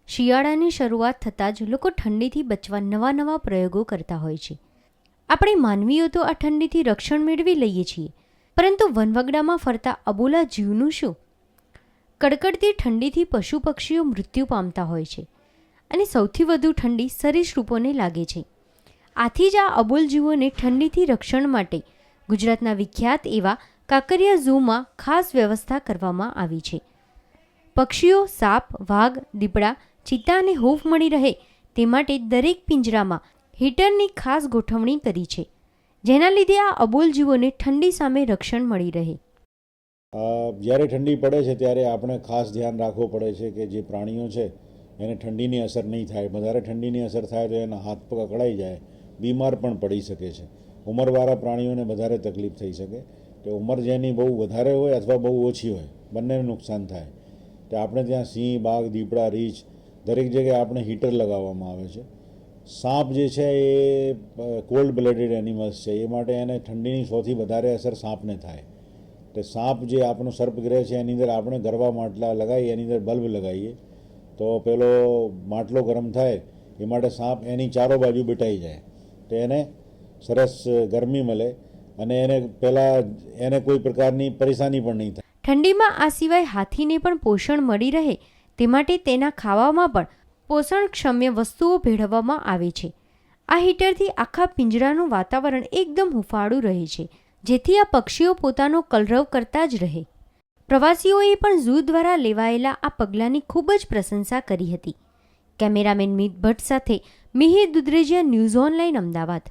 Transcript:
શિયાળાની શરૂઆત થતાં જ લોકો ઠંડીથી બચવા નવા પ્રયોગો કરતા હોય છે. આપણે માનવીઓ તો આ ઠંડીથી રક્ષણ મેળવી લઈએ છીએ, પરંતુ વનવગડામાં ફરતા અબોલા જીવનું શું? કડકડતી ઠંડીથી પશુ પક્ષીઓ મૃત્યુ પામતા હોય છે અને સૌથી વધુ ઠંડી સરીસૃપોને લાગે છે. આથી જ આ અબોલ જીવોને ઠંડીથી રક્ષણ માટે ગુજરાતના વિખ્યાત એવા કાંકરિયા ઝૂમાં ખાસ વ્યવસ્થા કરવામાં આવી છે. પક્ષીઓ, સાપ, વાઘ, દીપડા, ચિત્તા અને હૂંફ મળી રહે તે માટે દરેક પિંજરામાં હીટરની ખાસ ગોઠવણી કરી છે, જેના લીધે આ અબોલ જીવોને ઠંડી સામે રક્ષણ મળી રહે. જ્યારે ઠંડી પડે છે ત્યારે આપણે ખાસ ધ્યાન રાખવું પડે છે કે જે પ્રાણીઓ છે એને ઠંડીની અસર નહીં થાય. વધારે ઠંડીની અસર થાય તો એના હાથ પગ અકળાઈ જાય, બીમાર પણ પડી શકે છે. ઉંમરવાળા પ્રાણીઓને વધારે તકલીફ થઈ શકે. તો ઉંમર જેની બહુ વધારે હોય અથવા બહુ ઓછી હોય, બંનેને નુકસાન થાય. તો આપણે ત્યાં સિંહ, બાઘ, દીપડા, રીંછ દરેક જગ્યાએ આપણે હીટર લગાવવામાં આવે છે. સાપ જે છે એ કોલ્ડ બ્લડેડ એનિમલ્સ છે, એ માટે એને ઠંડીની સૌથી વધારે અસર સાપને થાય. તો સાપ જે આપણો સર્પગૃહ છે એની અંદર આપણે ગરવા માટલા લગાવીએ, એની અંદર બલ્બ લગાવીએ તો પેલો માટલો ગરમ થાય, એ માટે સાપ એની ચારો બાજુ બેઠાઈ જાય તો એને સરસ ગરમી મળે અને એને કોઈ પ્રકારની પરેશાની પણ નહીં થાય. ઠંડીમાં આ સિવાય હાથીને પણ પોષણ મળી રહે તે માટે તેના ખાવામાં પણ પોષણક્ષમ્ય વસ્તુઓ ભેળવવામાં આવે છે. આ હીટરથી આખા પિંજરાનું વાતાવરણ એકદમ હૂંફાળું રહે છે, જેથી આ પક્ષીઓ પોતાનો કલરવ કરતા જ રહે. પ્રવાસીઓએ પણ ઝૂ દ્વારા લેવાયેલા આ પગલાંની ખૂબ જ પ્રશંસા કરી હતી. કેમેરામેન મિત ભટ્ટ સાથે મિહિર દુધરેજિયા, ન્યૂઝ ઓનલાઈન, અમદાવાદ.